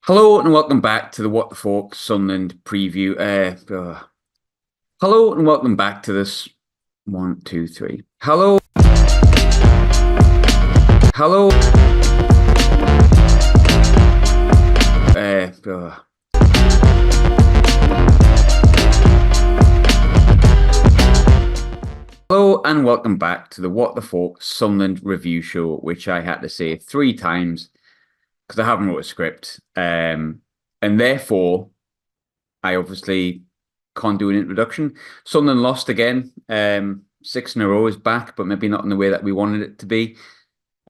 Hello and welcome back to the What the Falk Sunderland preview. Hello and welcome back to this. One, two, three. Hello. Hello. Hello and welcome back to the What the Falk Sunderland review show, which I had to say 3 times because I haven't wrote a script. And therefore, I obviously can't do an introduction. Sunderland lost again. 6 in a row is back, but maybe not in the way that we wanted it to be.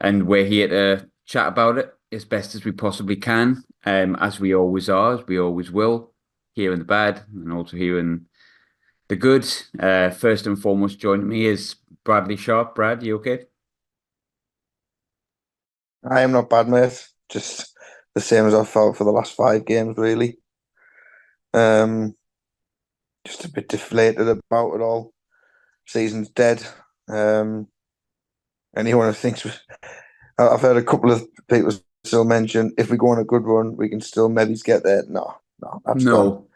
And we're here to chat about it as best as we possibly can, as we always are, as we always will, here in the bad and also here in the good. First and foremost, joining me is Bradley Sharp. Brad, you okay? I am not bad, mate. Just the same as I've felt for the last 5 games, really. Just a bit deflated about it all. Season's dead. Anyone who thinks I've heard a couple of people still mention if we go on a good run, we can still maybe get there. No, that's gone. No.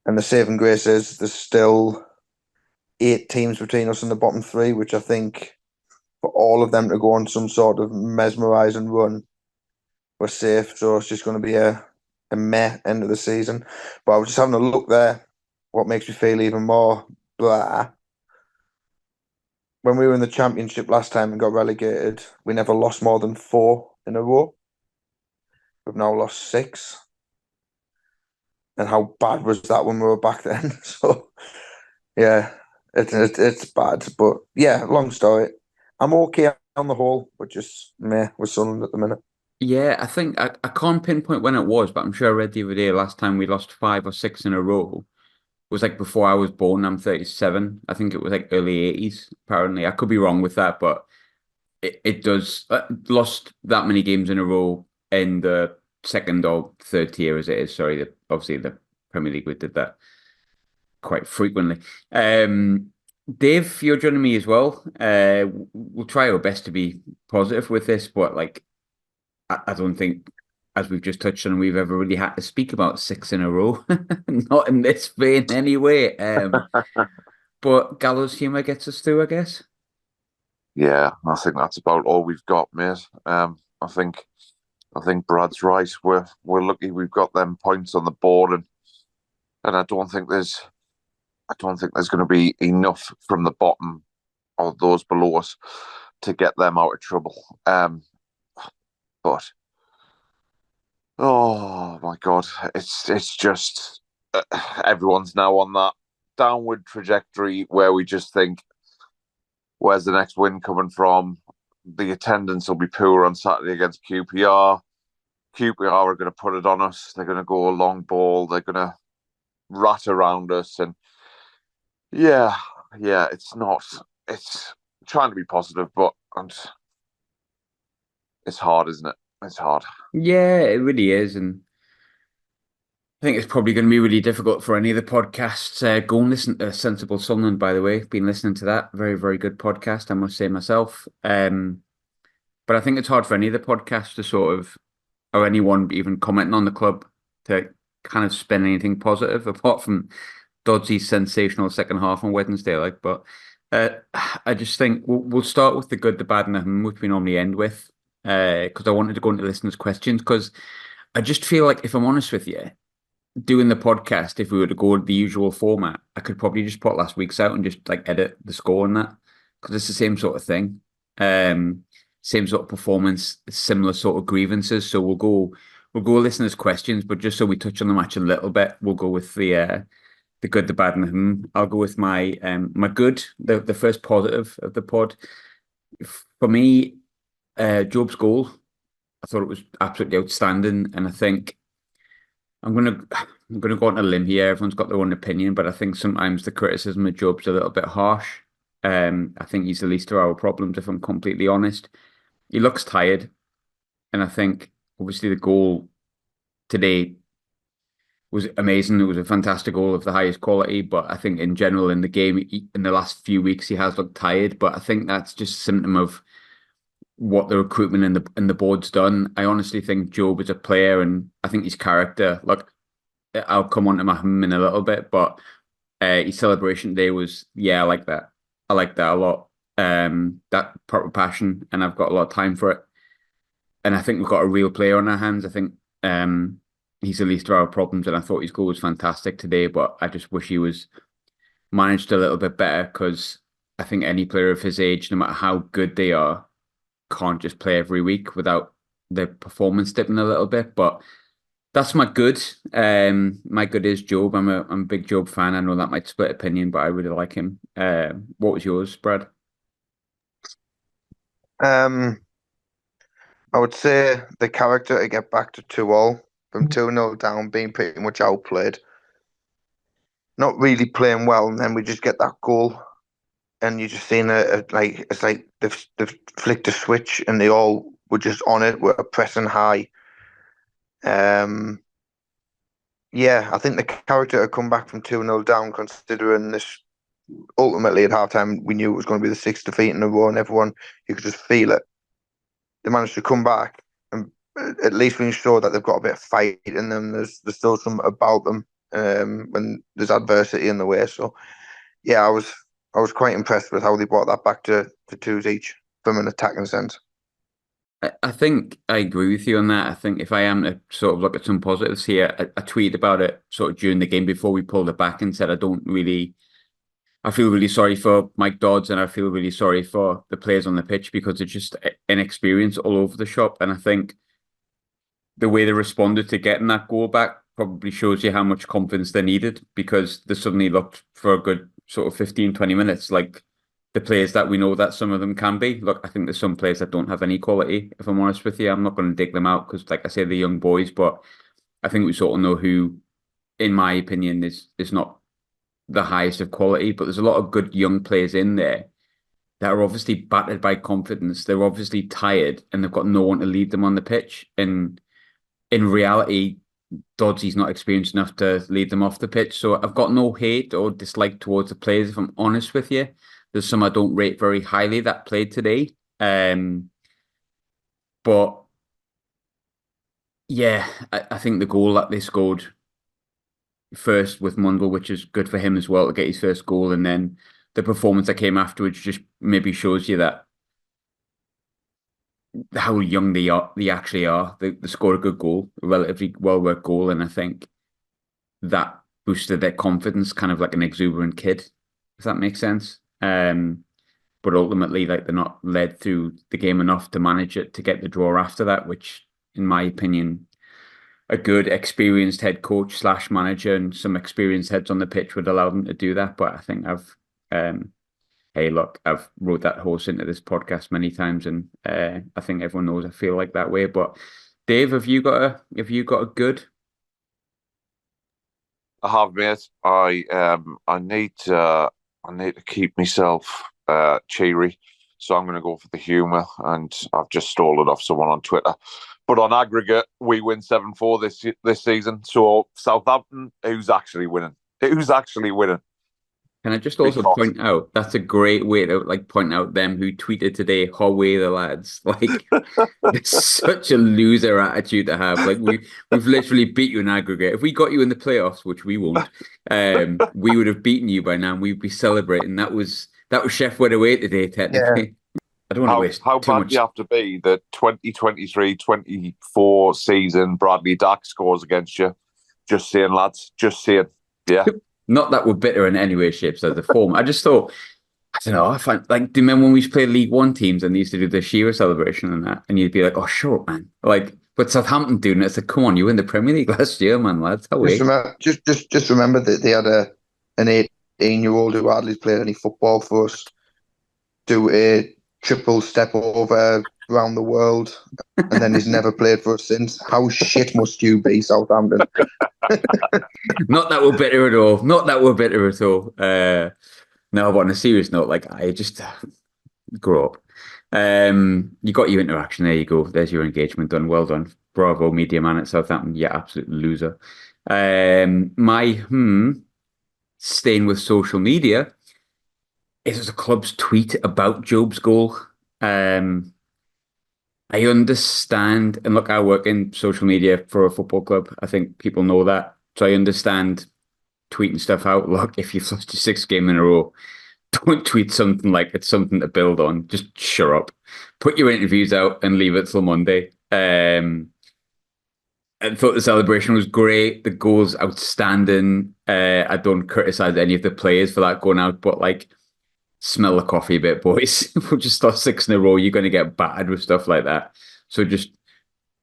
And the saving grace is there's still 8 teams between us and the bottom three, which I think for all of them to go on some sort of mesmerising run, we're safe. So it's just going to be a meh end of the season. But I was just having a look there. What makes me feel even more blah. When we were in the Championship last time and got relegated, we never lost more than 4 in a row. We've now lost 6. And how bad was that when we were back then? So, yeah, it's bad. But, yeah, long story. I'm okay on the whole, but just meh with Sunderland at the minute. Yeah, I think I can't pinpoint when it was, but I'm sure I read the other day last time we lost 5 or 6 in a row was like before I was born. I'm 37. I think it was like early 80s, apparently. I could be wrong with that, but it does lost that many games in a row in the second or third tier as it is. Sorry, obviously the Premier League we did that quite frequently. Dave, you're joining me as well. We'll try our best to be positive with this, but like I don't think, as we've just touched on, we've ever really had to speak about 6 in a row. Not in this vein anyway. But gallows humor gets us through, I guess. Yeah, I think that's about all we've got, mate. I think Brad's right. We're lucky we've got them points on the board, and I don't think there's going to be enough from the bottom of those below us to get them out of trouble. But oh my God, it's just everyone's now on that downward trajectory where we just think, where's the next win coming from? The attendance will be poor on Saturday against QPR. QPR are going to put it on us. They're going to go a long ball. They're going to rat around us. And yeah, it's not. It's trying to be positive, but it's hard, isn't it? It's hard. Yeah, it really is. And I think it's probably going to be really difficult for any of the podcasts. Go and listen to Sensible Sunderland, by the way. Been listening to that. Very, very good podcast, I must say myself. But I think it's hard for any of the podcasts to sort of, or anyone even commenting on the club to kind of spin anything positive, apart from Dodds' sensational second half on Wednesday. But I just think we'll start with the good, the bad, and the which we normally end with. Because I wanted to go into listeners' questions. Because I just feel like, if I'm honest with you, doing the podcast, if we were to go the usual format, I could probably just put last week's out and just like edit the score on that because it's the same sort of thing. Same sort of performance, similar sort of grievances. So we'll go listeners' questions, but just so we touch on the match a little bit, we'll go with the good, the bad, and the I'll go with my good, the first positive of the pod. For me, Job's goal, I thought it was absolutely outstanding, and I think I'm gonna go on a limb here. Everyone's got their own opinion, but I think sometimes the criticism of Job's a little bit harsh. I think he's the least of our problems, if I'm completely honest. He looks tired, and I think obviously the goal today was amazing. It was a fantastic goal of the highest quality, but I think in general in the game in the last few weeks he has looked tired. But I think that's just a symptom of what the recruitment and the board's done. I honestly think Job is a player, and I think his character. Look, I'll come on to my him in a little bit, but his celebration day was, yeah, I like that. I like that a lot. That proper passion, and I've got a lot of time for it. And I think we've got a real player on our hands. I think he's the least of our problems, and I thought his goal was fantastic today. But I just wish he was managed a little bit better, because I think any player of his age, no matter how good they are, can't just play every week without the performance dipping a little bit. But that's my good. My good is Job. I'm a big Job fan. I know that might split opinion, but I really like him. What was yours, Brad? Um, I would say the character to get back to 2-2 from 2-0 down, being pretty much outplayed, not really playing well, and then we just get that goal, and you're just seeing like it's like they've flicked a switch, and they all were just on it. We're pressing high. Yeah, I think the character to come back from 2-0 down, considering this ultimately at halftime we knew it was going to be the sixth defeat in a row, and everyone, you could just feel it. They managed to come back, and at least we saw that they've got a bit of fight in them. There's still something about them when there's adversity in the way. So yeah, I was quite impressed with how they brought that back to twos each from an attacking sense. I think I agree with you on that. I think if I am to sort of look at some positives here, I tweeted about it sort of during the game before we pulled it back and said I feel really sorry for Mike Dodds, and I feel really sorry for the players on the pitch, because it's just inexperience all over the shop. And I think the way they responded to getting that goal back probably shows you how much confidence they needed, because they suddenly looked for a good sort of 15, 20 minutes like the players that we know that some of them can be. Look, I think there's some players that don't have any quality, if I'm honest with you. I'm not going to dig them out because, like I say, they're young boys, but I think we sort of know who, in my opinion, is not the highest of quality. But there's a lot of good young players in there that are obviously battered by confidence. They're obviously tired, and they've got no one to lead them on the pitch. And in reality, Dodsey's not experienced enough to lead them off the pitch. So I've got no hate or dislike towards the players, if I'm honest with you. There's some I don't rate very highly that played today. But yeah, I think the goal that they scored first with Mundle, which is good for him as well to get his first goal, and then the performance that came afterwards just maybe shows you that how young they actually are. They scored a good goal, a relatively well worked goal, and I think that boosted their confidence, kind of like an exuberant kid, if that makes sense. But ultimately, like, they're not led through the game enough to manage it to get the draw after that, which, in my opinion, a good experienced head coach slash manager and some experienced heads on the pitch would allow them to do that. But I think hey, look, I've rode that horse into this podcast many times, and I think everyone knows I feel like that way. But Dave, have you got a good? I have, mate. I need to keep myself cheery, so I'm going to go for the humour, and I've just stole it off someone on Twitter. But on aggregate, we win 7-4 this season. So Southampton, who's actually winning? Who's actually winning? Can I just also point out that's a great way to like point out them who tweeted today, "Away the lads!" Like, it's such a loser attitude to have. Like, we've literally beat you in aggregate. If we got you in the playoffs, which we won't, we would have beaten you by now, and we'd be celebrating. That was Chef went away today, technically. Yeah. I don't want to waste how too bad much. Do you have to be that 2023-24 season Bradley Dack scores against you? Just saying, lads. Just saying. Yeah. Not that we're bitter in any way, shape, or the form. I just thought, I don't know, I find, like, do you remember when we used to play League One teams and they used to do the Shearer celebration and that? And you'd be like, oh, sure, man. Like, but Southampton doing it, it's like, come on, you win the Premier League last year, man, lads. Just remember that they had an 18-year-old who hardly played any football for us do a triple step over around the world, and then he's never played for us since. How shit must you be, Southampton? Not that we're bitter at all. Not that we're bitter at all. No, but on a serious note, like, I just grow up. You got your interaction. There you go. There's your engagement done. Well done. Bravo, media man at Southampton. Yeah, absolute loser. My staying with social media. It was a club's tweet about Job's goal. I understand, and look, I work in social media for a football club. I think people know that. So I understand tweeting stuff out. Look, if you've lost your sixth game in a row, don't tweet something like it's something to build on. Just shut up. Put your interviews out and leave it till Monday. I thought the celebration was great. The goal's outstanding. I don't criticize any of the players for that going out, but like, smell the coffee a bit, boys. If we just lost six in a row, you're going to get battered with stuff like that. So just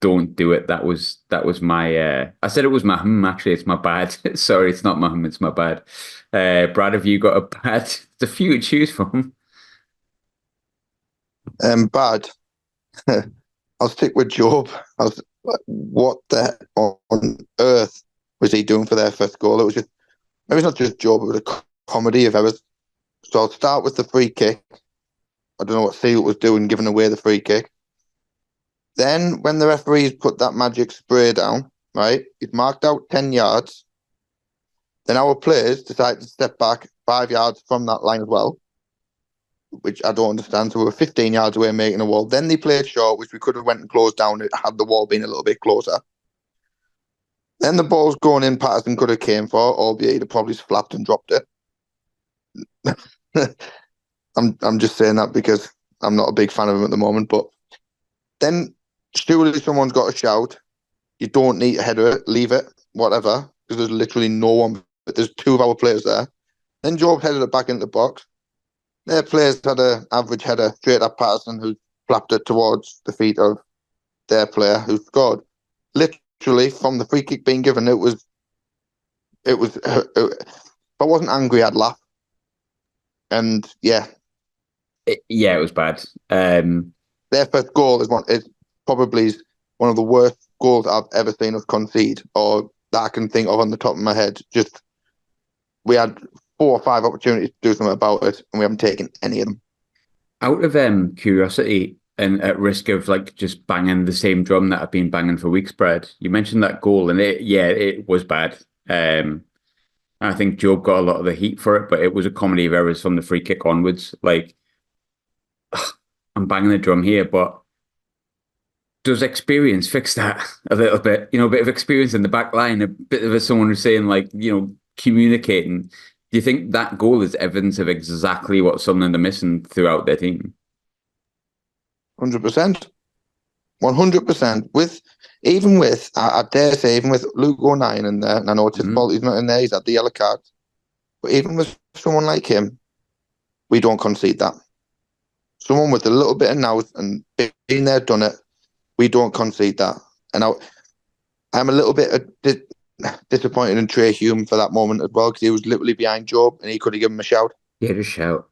don't do it. That was my. I said it was my actually, it's my bad. Sorry, it's not my it's my bad. Brad, have you got a bad? It's a few to choose from. Bad. I'll stick with Job. What the on earth was he doing for their first goal? It was just, maybe it's not just Job, it was a comedy of errors. So I'll start with the free kick. I don't know what Seal was doing, giving away the free kick. Then, when the referees put that magic spray down, right, he's marked out 10 yards. Then our players decided to step back 5 yards from that line as well, which I don't understand. So we were 15 yards away making a wall. Then they played short, which we could have went and closed down had the wall been a little bit closer. Then the ball's going in Patterson could have came for, albeit he'd have probably flapped and dropped it. I'm just saying that because I'm not a big fan of him at the moment. But then surely someone's got to shout, you don't need to header it, leave it, whatever, because there's literally no one. But there's two of our players there. Then Job headed it back into the box. Their players had an average header straight at Patterson, who flapped it towards the feet of their player who scored. Literally, from the free kick being given, it was. If I wasn't angry, I'd laugh. And yeah, Yeah, it was bad. their first goal is probably one of the worst goals I've ever seen us concede, or that I can think of on the top of my head. Just we had 4 or 5 opportunities to do something about it, and we haven't taken any of them. Out of curiosity and at risk of like just banging the same drum that I've been banging for weeks, Brad, you mentioned that goal, and it was bad. I think Job got a lot of the heat for it, but it was a comedy of errors from the free kick onwards. Like, I'm banging the drum here, but does experience fix that a little bit? You know, a bit of experience in the back line, a bit of someone who's saying, like, communicating. Do you think that goal is evidence of exactly what Sunderland are missing throughout their team? 100%. 100%. Even with, I dare say, even with Luke O'Nien in there, and I know it's his fault he's not in there, he's had the yellow card. But even with someone like him, we don't concede that. Someone with a little bit of nous and been there, done it, we don't concede that. And I'm a little bit disappointed in Trey Hume for that moment as well, because he was literally behind Job and he could have given him a shout. Yeah, just shout.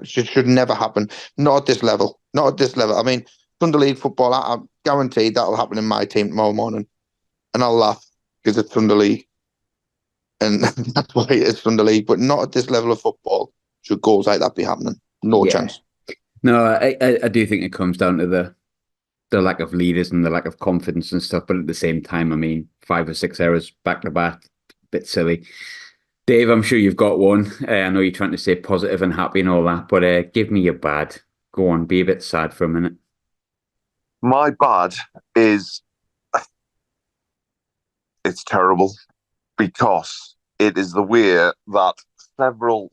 Should never happen. Not at this level. Not at this level. I mean, Sunday League football, I'm guaranteed that'll happen in my team tomorrow morning. And I'll laugh because it's Sunday League. And that's why it is Sunday League. But not at this level of football should goals like that be happening. No chance. No, I do think it comes down to the lack of leaders and the lack of confidence and stuff. But at the same time, I mean, 5 or 6 errors back to back, bit silly. Dave, I'm sure you've got one. I know you're trying to stay positive and happy and all that, but give me your bad. Go on, be a bit sad for a minute. My bad is it's terrible because it is the way that several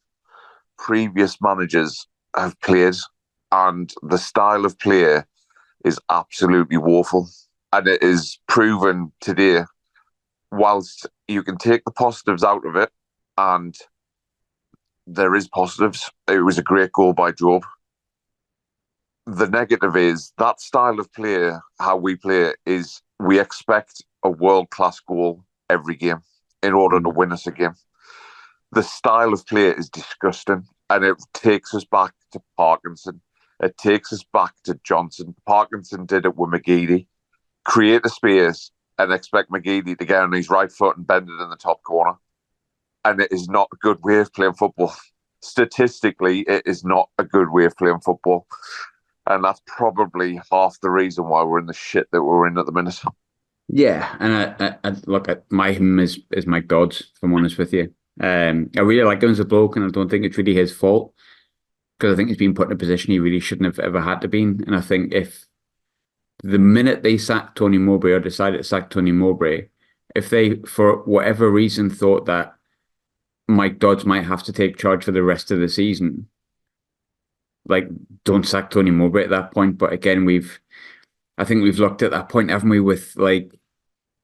previous managers have played, and the style of play is absolutely woeful. And it is proven today, whilst you can take the positives out of it, and there is positives. It was a great goal by Job. The negative is that style of play, how we play, is we expect a world-class goal every game in order to win us a game. The style of play is disgusting, and it takes us back to Parkinson. It takes us back to Johnson. Parkinson did it with McGeady. Create a space and expect McGeady to get on his right foot and bend it in the top corner. And it is not a good way of playing football. Statistically, it is not a good way of playing football. And that's probably half the reason why we're in the shit that we're in at the minute. Yeah, and I look at my him is Mike Dodds, if I'm honest with you. I really like him as a bloke, and I don't think it's really his fault. because I think he's been put in a position he really shouldn't have ever had to be in. And I think if the minute they sacked Tony Mowbray or decided to sack Tony Mowbray, if they, for whatever reason, thought that Mike Dodds might have to take charge for the rest of the season, like, don't sack Tony Mowbray at that point. But again, I think we've looked at that point, haven't we, with like,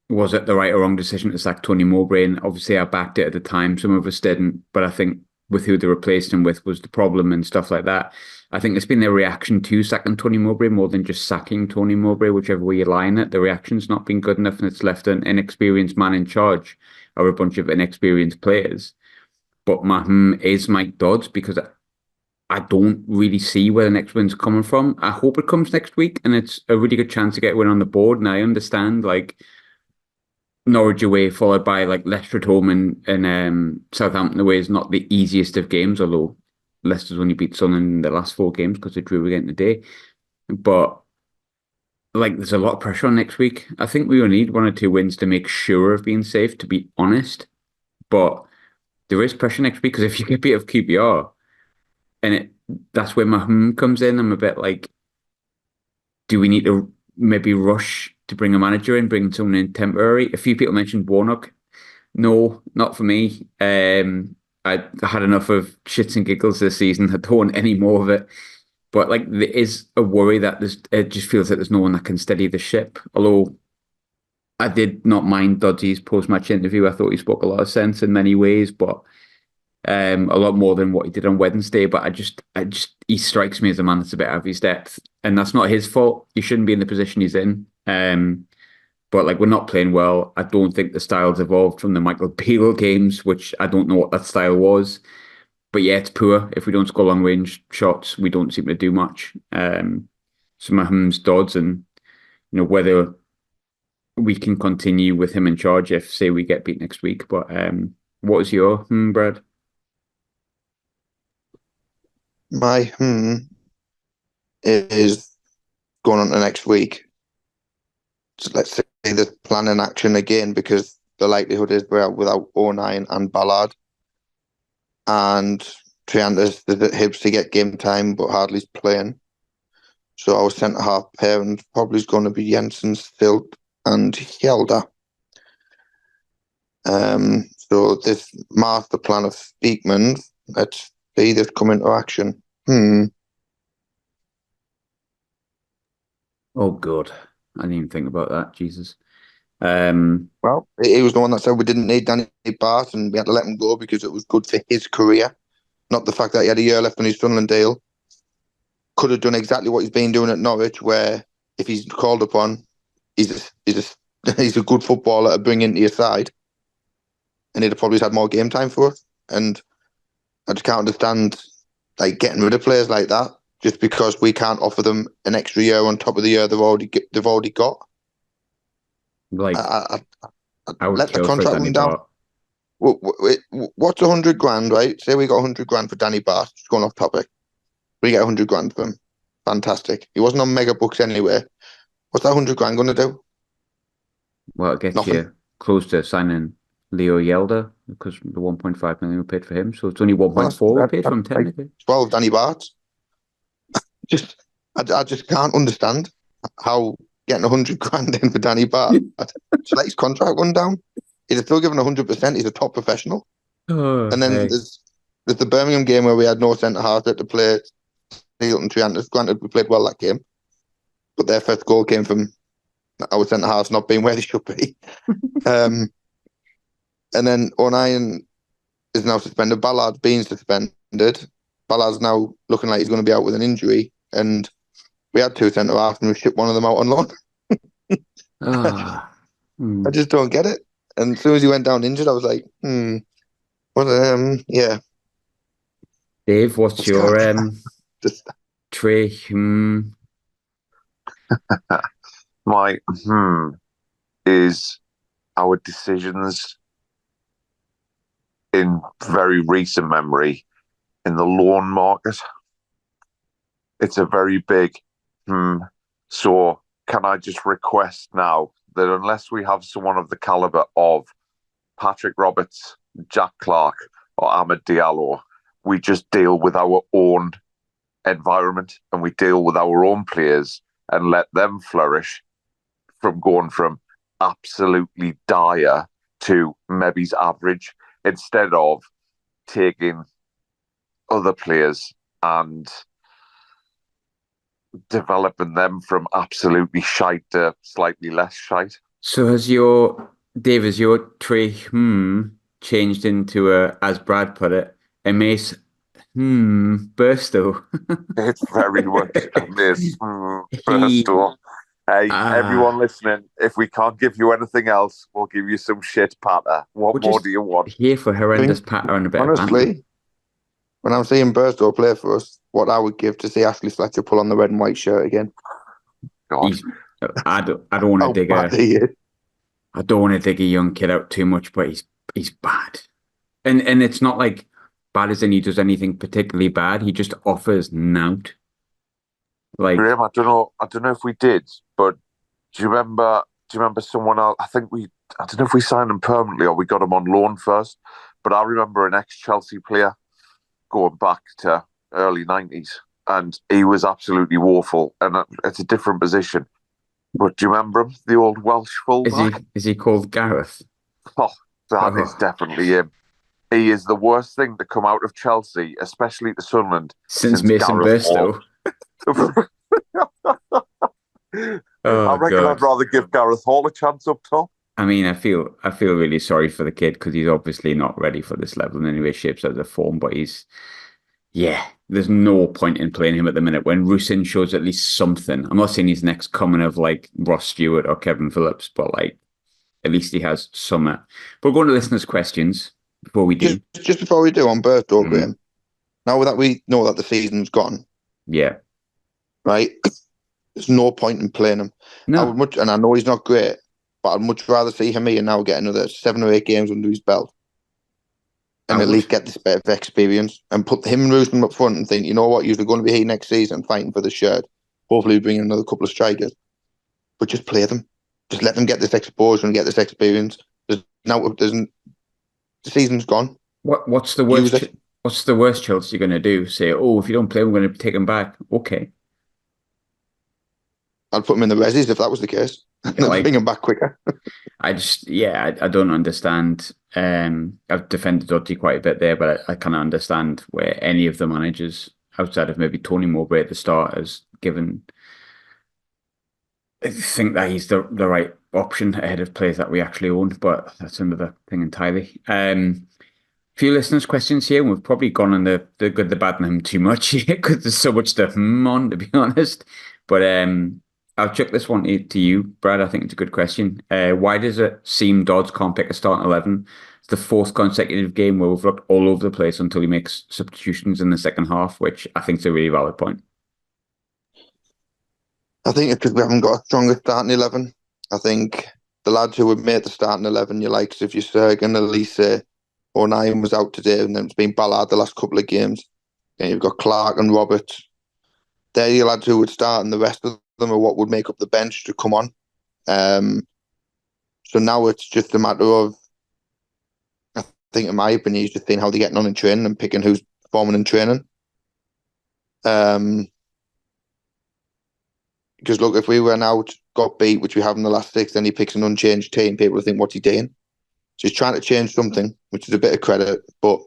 was it the right or wrong decision to sack Tony Mowbray? And obviously I backed it at the time, some of us didn't, but I think with who they replaced him with was the problem and stuff like that. I think it's been their reaction to sacking Tony Mowbray more than just sacking Tony Mowbray, whichever way you line it. The reaction's not been good enough, and it's left an inexperienced man in charge or a bunch of inexperienced players. But my is Mike Dodds, because I don't really see where the next win's coming from. I hope it comes next week, and it's a really good chance to get a win on the board. And I understand, like, Norwich away followed by like Leicester at home and Southampton away is not the easiest of games, although Leicester's only beat Sunderland in the last 4 games because they drew again today. But like, there's a lot of pressure on next week. I think we will need 1 or 2 wins to make sure of being safe, to be honest. But there is pressure next week, because if you get beat of QPR, and that's where my comes in. I'm a bit like, do we need to maybe rush to bring a manager in, bring someone in temporary? A few people mentioned Warnock. No, not for me. I had enough of shits and giggles this season. I don't want any more of it. But like, there is a worry that it just feels like there's no one that can steady the ship. Although I did not mind Dodgy's post-match interview. I thought he spoke a lot of sense in many ways, but a lot more than what he did on Wednesday. But he strikes me as a man that's a bit out of his depth, and that's not his fault. He shouldn't be in the position he's in. But like, we're not playing well. I don't think the style's evolved from the Michael Beale games, which I don't know what that style was. But yeah, it's poor. If we don't score long range shots, we don't seem to do much. So my Dodds, and whether we can continue with him in charge if, say, we get beat next week. But what was your Brad? My is going on to next week. So let's say the plan in action again, because the likelihood is we're out without O'Nien and Ballard. And Trianta's the Hibs to get game time, but Hardly's playing. So our centre-half pairing probably is going to be Jensen, Stilt and Hjelda. So this master plan of Speakman, let's see this come into action. Oh, God. I didn't even think about that. Jesus. Well, he was the one that said we didn't need Danny Batth and we had to let him go because it was good for his career. Not the fact that he had a year left on his Sunderland deal. Could have done exactly what he's been doing at Norwich, where if he's called upon, he's a good footballer to bring into your side, and he'd have probably had more game time for us. And I just can't understand like getting rid of players like that just because we can't offer them an extra year on top of the year they've already got. Like, I would let the kill for contract Danny run down. Batth. What's 100 grand, right? Say we got 100 grand for Danny Batth, just going off topic. We get 100 grand for him. Fantastic. He wasn't on mega bucks anyway. What's that 100 grand going to do? Well, it gets Nothing. you close to signing Leo Yelda, because the 1.5 million we paid for him. So it's only 1.4 we paid for him, technically. 12 Danny Batths. I just can't understand how getting 100 grand in for Danny Batth. Just let his contract run down. He's still given 100%. He's a top professional. And then there's the Birmingham game where we had no centre half to play. Neil and Triantis. Granted, we played well that game, but their first goal came from our centre halves not being where they should be. And then O'Nien is now suspended. Ballard's been suspended. Ballard's now looking like he's going to be out with an injury. And we had 2 centre halves and we shipped one of them out on loan. I just don't get it. And as soon as he went down injured, I was like, yeah. Dave, what's your Trey? My is our decisions in very recent memory in the loan market. It's a very big So can I just request now that unless we have someone of the caliber of Patrick Roberts, Jack Clark, or Ahmed Diallo, we just deal with our own environment and we deal with our own players and let them flourish from going from absolutely dire to maybe's average instead of taking other players and developing them from absolutely shite to slightly less shite. So has your tree changed into a, as Brad put it, a Mace Burstow? It's very much a miss. He Burstow. Hey, everyone ah listening, if we can't give you anything else, we'll give you some shit patter. What we're more just do you want? here for I horrendous think, patter and a bit of banter. honestly, when I'm seeing Burstow play for us, what I would give to see Ashley Fletcher pull on the red and white shirt again. God. He's I don't want to How dig bad he is. I don't want to dig a young kid out too much, but he's bad. And it's not like bad as in he does anything particularly bad. He just offers nout. Like Graham, I don't know if we did, but do you remember someone else? I don't know if we signed him permanently or we got him on loan first, but I remember an ex-Chelsea player going back to early 90s and he was absolutely woeful and it's a different position. But do you remember him? The old Welsh fullback? is he called Gareth? Oh, that is Oh, definitely him. He is the worst thing to come out of Chelsea, especially to Sunderland, since since Mason Gareth Hall. Burstow. I Oh reckon I'd God. rather give Gareth Hall a chance up top. I mean, I feel really sorry for the kid because he's obviously not ready for this level in any way, shapes, or the form. But yeah, there's no point in playing him at the minute when Rusin shows at least something. I'm not saying he's next coming of like Ross Stewart or Kevin Phillips, but like at least he has some. But we're going to listeners' questions before we do. Just before we do on Burstow, Mhm. Graham, now that we know that the season's gone, Yeah, right? There's no point in playing him. I would no, much, and I know he's not great, but I'd much rather see him here now get another 7 or 8 games under his belt I and at would. least get this bit of experience and put him and Ruston up front and think, you know what, you're going to be here next season fighting for the shirt. Hopefully, we bring in another couple of strikers, but just play them. Just let them get this exposure and get this experience. The season's gone. What's the Use worst? it. What's the worst Chelsea going to do? Say, oh, if you don't play, we're going to take him back. Okay, I'd put him in the resis if that was the case. yeah, Bring him back quicker. I don't understand. I've defended Dodds quite a bit there, but I kind of understand where any of the managers outside of maybe Tony Mowbray at the start has given. I think that he's the right option ahead of players that we actually own, but that's another thing entirely. Few listeners' questions here, and we've probably gone on the good, the bad, and them too much here because there's so much to on, to be honest. But I'll chuck this one to you, Brad. I think it's a good question. Why does it seem Dodds can't pick a starting 11? It's the fourth consecutive game where we've looked all over the place until he makes substitutions in the second half, which I think is a really valid point. I think it's because we haven't got a stronger starting 11. I think the lads who would make the starting 11, you like, if you're Sergen, Elise, O'Nien was out today, and then it's been Ballard the last couple of games. And you've got Clark and Roberts. They're the lads who would start, and the rest of them are what would make up the bench to come on. So now it's just a matter of, I think, in my opinion, just seeing how they're getting on in training and picking who's performing in training. Because look, if we went out, got beat, which we have in the last 6, then he picks an unchanged team, people will think, what's he doing? So he's trying to change something, which is a bit of credit, but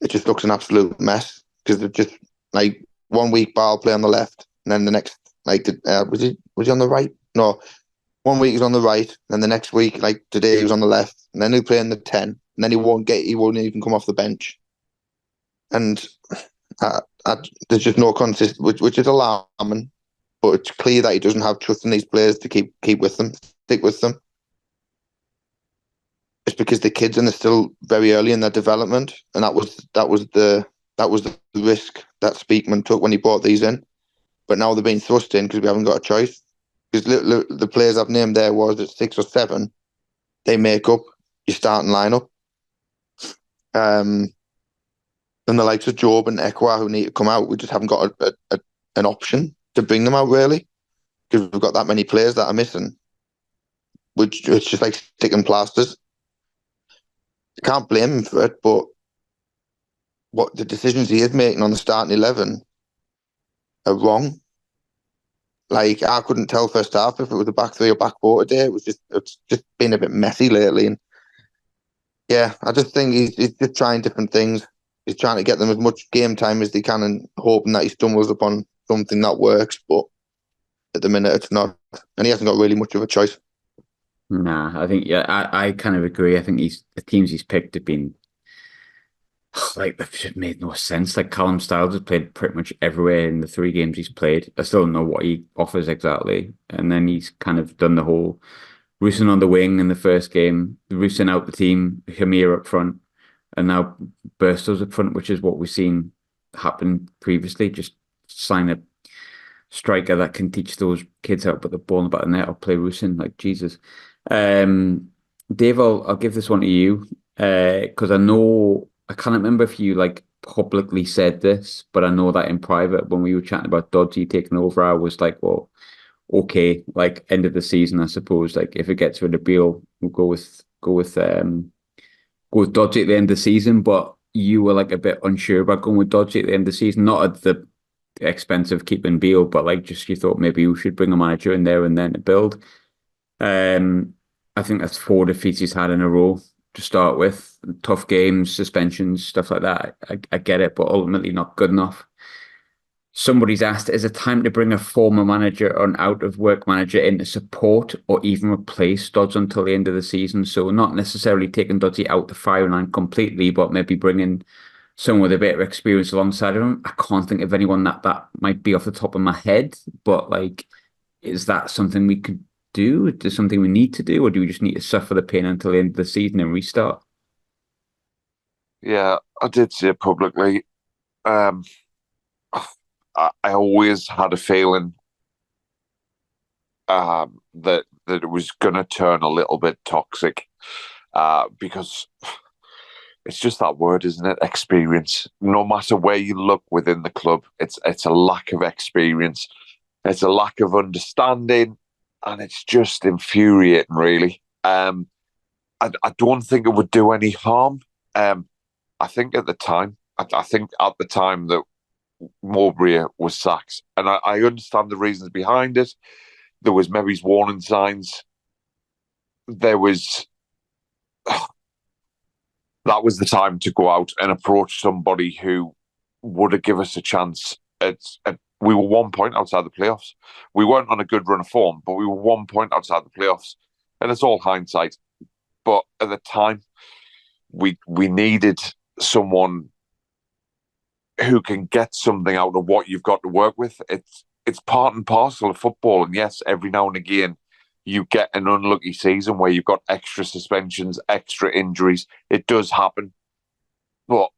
it just looks an absolute mess. Because they're just like 1 week Ball play on the left, and then the next, like, was he on the right? No. 1 week he's on the right, and the next week, like today, he was on the left, and then he'll play in the 10, and then he won't even come off the bench. And there's just no consistency, which is alarming. But it's clear that he doesn't have trust in these players to keep with them, stick with them. It's because the kids and they're still very early in their development, and that was the risk that Speakman took when he brought these in. But now they're being thrust in because we haven't got a choice. Because the players I've named there was at 6 or 7, they make up your starting lineup. And the likes of Job and Ekwa who need to come out, we just haven't got an option to bring them out, really, because we've got that many players that are missing, which it's just like sticking plasters. I can't blame him for it, but what the decisions he is making on the starting 11 are wrong. Like, I couldn't tell first half if it was a back three or back four today. It's just been a bit messy lately. And yeah, I just think he's just trying different things. He's trying to get them as much game time as they can and hoping that he stumbles upon something that works. But at the minute, it's not. And he hasn't got really much of a choice. Nah, I think, yeah, I kind of agree. I think the teams he's picked have been like, they've just made no sense. Like, Callum Styles has played pretty much everywhere in the 3 games he's played. I still don't know what he offers exactly. And then he's kind of done the whole Rusyn on the wing in the first game, Rusyn out the team, Hamir up front, and now Burstow's up front, which is what we've seen happen previously. Just sign a striker that can teach those kids how to put the ball in the back of the net or play Rusyn, like Jesus. Dave, I'll give this one to you because I can't remember if you like publicly said this, but I know that in private when we were chatting about Dodds taking over, I was like, well, okay, like end of the season, I suppose. Like if it gets rid of Beale, we'll go with Dodgy at the end of the season. But you were like a bit unsure about going with Dodgy at the end of the season, not at the expense of keeping Beale, but like just you thought maybe we should bring a manager in there and then to build. I think that's 4 defeats he's had in a row to start with. Tough games, suspensions, stuff like that. I get it, but ultimately not good enough. Somebody's asked, is it time to bring a former manager or an out-of-work manager in to support or even replace Dodds until the end of the season? So not necessarily taking Doddsy out the firing line completely, but maybe bringing someone with a bit of experience alongside of him. I can't think of anyone that might be off the top of my head, but like, is that something we could do? Is there something we need to do, or do we just need to suffer the pain until the end of the season and restart? Yeah, I did say it publicly. Um, I always had a feeling that it was going to turn a little bit toxic because it's just that word, isn't it? Experience. No matter where you look within the club, it's a lack of experience. It's a lack of understanding, and it's just infuriating, really. I don't think it would do any harm. I think at the time, I think at the time that Mowbray was sacked, and I understand the reasons behind it. There was maybe warning signs. There was that was the time to go out and approach somebody who would have given us a chance. We were 1 point outside the playoffs. We weren't on a good run of form, but we were 1 point outside the playoffs, and it's all hindsight. But at the time, we needed someone who can get something out of what you've got to work with. It's part and parcel of football. And yes, every now and again, you get an unlucky season where you've got extra suspensions, extra injuries. It does happen. But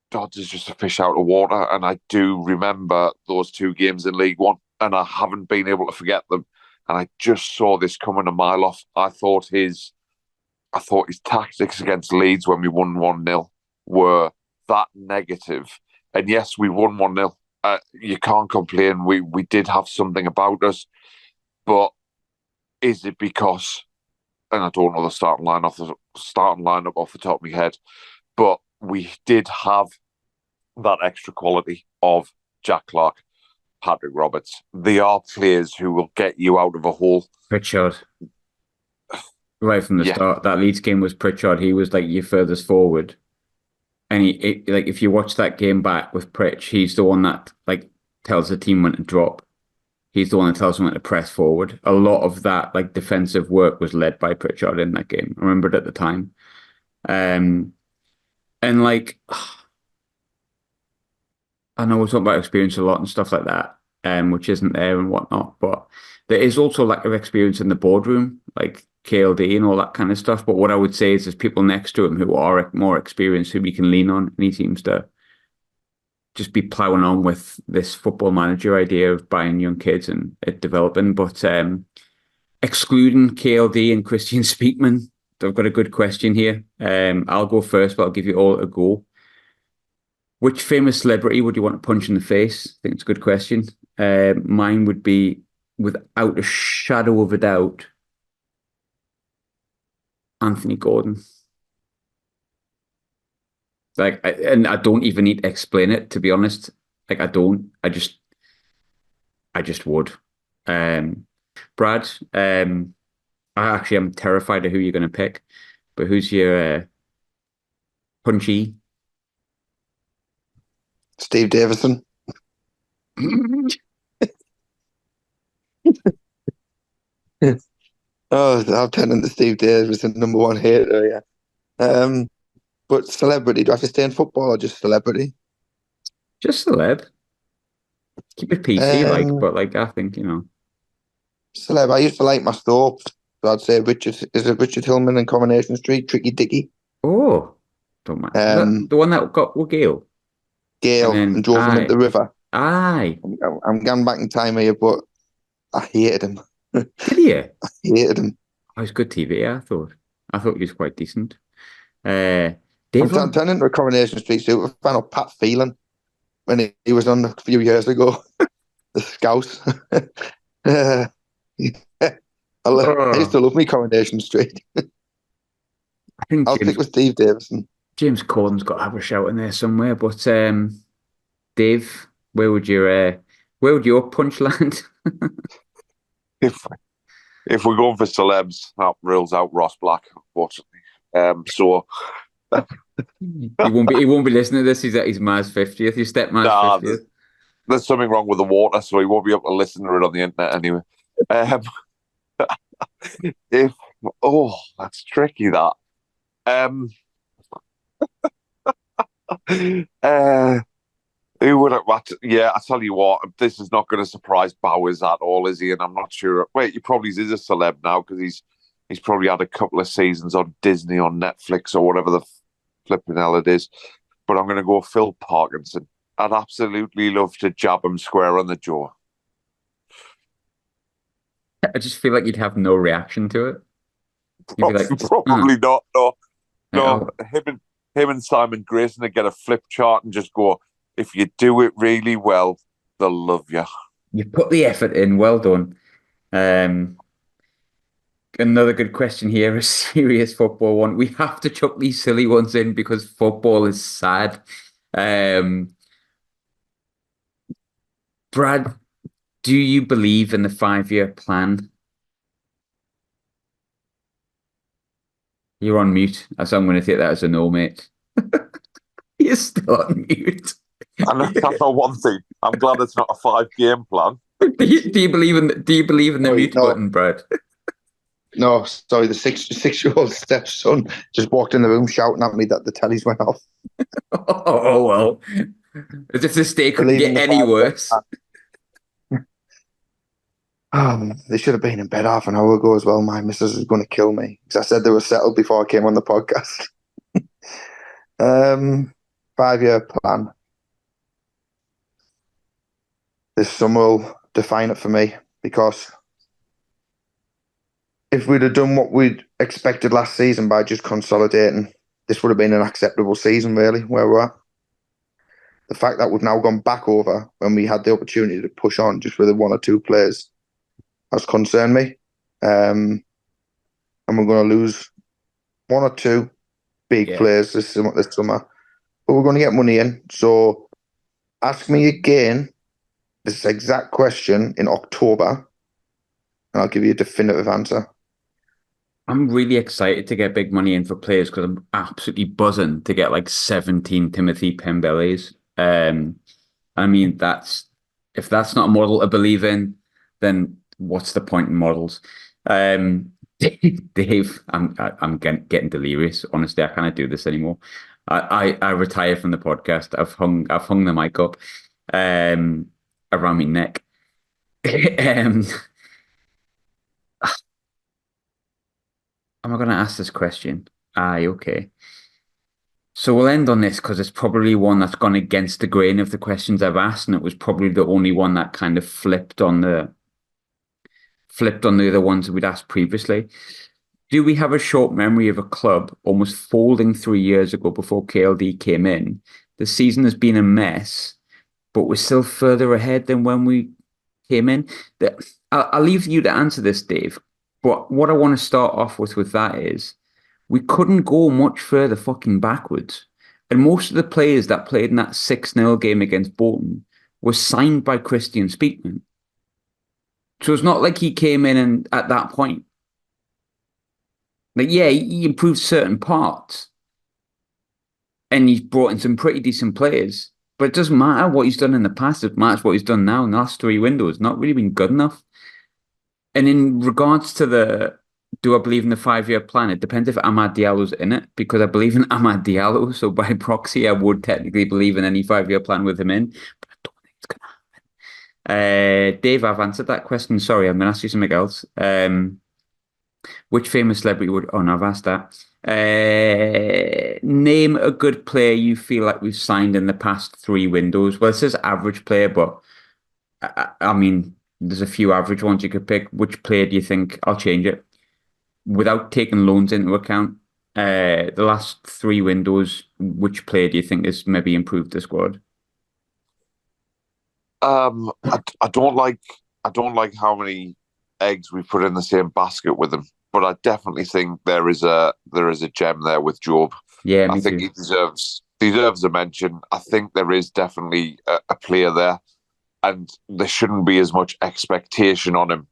Dodds is just a fish out of water. And I do remember those 2 games in League One, and I haven't been able to forget them. And I just saw this coming a mile off. I thought his tactics against Leeds when we won 1-0 were that negative. And yes, we won 1-0. You can't complain. We did have something about us. But is it because, and I don't know the starting lineup off the top of my head, but we did have that extra quality of Jack Clark, Patrick Roberts. They are players who will get you out of a hole. Pritchard. Right from the start, that Leeds game was Pritchard. He was like your furthest forward. And like if you watch that game back with Pritch, he's the one that like tells the team when to drop. He's the one that tells them when to press forward. A lot of that like defensive work was led by Pritchard in that game. I remember it at the time. And like I know we're talking about experience a lot and stuff like that, which isn't there and whatnot, but there is also lack of experience in the boardroom, like KLD and all that kind of stuff. But what I would say is there's people next to him who are more experienced who we can lean on, and he seems to just be ploughing on with this football manager idea of buying young kids and it developing. But excluding KLD and Christian Speakman, I've got a good question here. I'll go first, but I'll give you all a go. Which famous celebrity would you want to punch in the face? I think it's a good question. Mine would be, without a shadow of a doubt, Anthony Gordon. And I don't even need to explain it, to be honest. Like I don't. I just would. Brad, I actually am terrified of who you're going to pick, but who's your punchy? Steve Davison. Oh, I'm turning to Steve Davison, number one hater. Yeah. But celebrity. Do I have to stay in football or just celebrity? Just celeb. Keep it PC, but I think, Celeb. I used to like my Stopes. So I'd say Richard. Is it Richard Hillman in Coronation Street? Tricky Dicky. Oh, don't mind. Was that the one that got with Gale? And Gale then, and drove him into the river. aye. I'm going back in time here, but I hated him. Did you? I hated him. Oh, he's good TV, I thought. I thought he was quite decent. Dave, I'm turning into a Coronation Street super fan of Pat Phelan when he was on a few years ago. The Scouse. I used to love me Coronation Street. I think I'll stick with Steve Davison. James Corden's got to have a shout in there somewhere. But Dave, where would your punch land? If we're going for celebs, that rules out Ross Black, unfortunately. So he won't be listening to this. He's at his Ma's 50th. Your stepmad's 50th. There's something wrong with the water, so he won't be able to listen to it on the internet anyway. That's tricky. That. Who would it? Yeah, I tell you what, this is not going to surprise Bowers at all, is he? And I'm not sure. Wait, he probably is a celeb now because he's probably had a couple of seasons on Disney, on Netflix, or whatever the flipping hell it is. But I'm going to go Phil Parkinson. I'd absolutely love to jab him square on the jaw. I just feel like you'd have no reaction to it. Probably not. No. Him and Simon Grayson to get a flip chart and just go, if you do it really well, they'll love you. You put the effort in. Well done. Another good question here, a serious football one. We have to chuck these silly ones in because football is sad. Brad, do you believe in the 5-year plan? You're on mute, so I'm going to take that as a no, mate. You're still on mute. And that's not one thing. I'm glad it's not a 5-game plan. Do you believe in the mute button, Brad? No, sorry. The six-year-old stepson just walked in the room shouting at me that the tellies went off. Oh well, as if this day couldn't get any worse. They should have been in bed half an hour ago as well. My missus is going to kill me because I said they were settled before I came on the podcast. 5-year plan. This summer will define it for me because if we'd have done what we'd expected last season by just consolidating, this would have been an acceptable season, really, where we're at. The fact that we've now gone back over when we had the opportunity to push on just with 1 or 2 players has concerned me. And we're going to lose 1 or 2 big players this summer. But we're going to get money in. So ask me again this exact question in October, and I'll give you a definitive answer. I'm really excited to get big money in for players because I'm absolutely buzzing to get like 17 Timothy Pembeles. I mean, if that's not a model to believe in, then what's the point in models? Dave, I'm getting delirious. Honestly, I can't do this anymore. I retire from the podcast. I've hung the mic up around my neck. Am I going to ask this question? Aye, okay. So we'll end on this because it's probably one that's gone against the grain of the questions I've asked, and it was probably the only one that kind of flipped on the other ones that we'd asked previously. Do we have a short memory of a club almost folding 3 years ago before KLD came in? The season has been a mess, but we're still further ahead than when we came in. I'll leave you to answer this, Dave. But what I want to start off with that is we couldn't go much further fucking backwards. And most of the players that played in that 6-0 game against Bolton was signed by Christian Speakman. So it's not like he came in and at that point. Like, yeah, he improved certain parts and he's brought in some pretty decent players. But it doesn't matter what he's done in the past. It matters what he's done now in the last 3 windows. Not really been good enough. And in regards to do I believe in the 5-year plan? It depends if Amad Diallo's in it, because I believe in Amad Diallo. So by proxy, I would technically believe in any 5-year plan with him in. But I don't think it's going to happen. Dave, I've answered that question. Sorry, I'm going to ask you something else. Which famous celebrity would... Oh, no, I've asked that. Name a good player you feel like we've signed in the past 3 windows. Well, it says average player, but I mean, there's a few average ones you could pick. Which player do you think... I'll change it. Without taking loans into account, the last 3 windows, which player do you think has maybe improved the squad? I don't like how many eggs we put in the same basket with him, but I definitely think there is a gem there with Job. Yeah, me I think too. he deserves a mention. I think there is definitely a player there, and there shouldn't be as much expectation on him.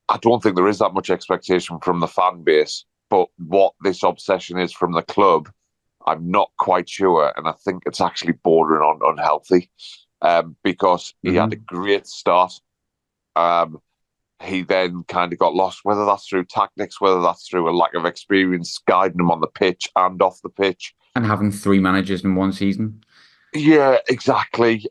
I don't think there is that much expectation from the fan base, but what this obsession is from the club, I'm not quite sure, and I think it's actually bordering on unhealthy, because he had a great start. He then kind of got lost, whether that's through tactics, whether that's through a lack of experience guiding him on the pitch and off the pitch. And having 3 managers in one season. Yeah, exactly.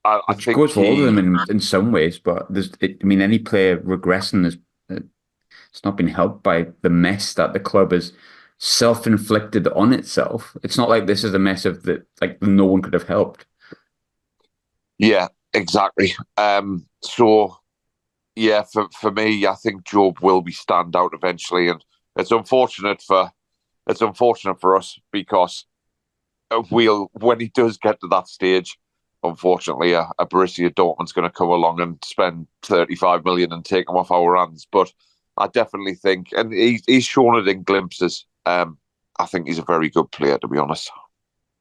I think goes for all of them in some ways, but any player regressing is it's not been helped by the mess that the club has self-inflicted on itself. It's not like this is a mess of no one could have helped. Yeah, exactly. So yeah, for me, I think Job will be stand out eventually, and it's unfortunate for us, because when he does get to that stage, unfortunately, a Borussia Dortmund's going to come along and spend 35 million and take him off our hands. But I definitely think, and he's shown it in glimpses. I think he's a very good player, to be honest.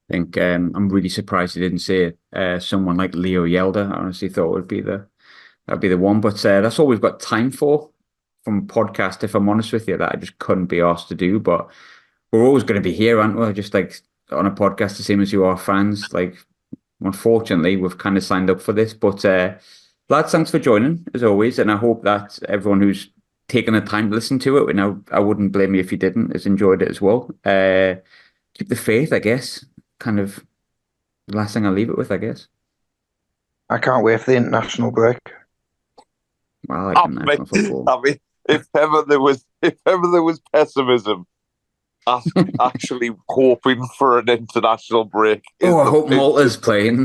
I think I'm really surprised he didn't say someone like Leo Yelda. I honestly thought that'd be the one. But that's all we've got time for from podcast, if I'm honest with you, that I just couldn't be asked to do. But we're always going to be here, aren't we? Just like on a podcast, the same as you are fans. Like, unfortunately, we've kind of signed up for this. But lads, thanks for joining, as always. And I hope that everyone who's taken the time to listen to it, and I wouldn't blame you if you didn't, has enjoyed it as well. Keep the faith, I guess. Kind of the last thing I'll leave it with, I guess. I can't wait for the international break. Well, I like international football. I mean, if ever there was pessimism, actually hoping for an international break. I hope Malta's playing.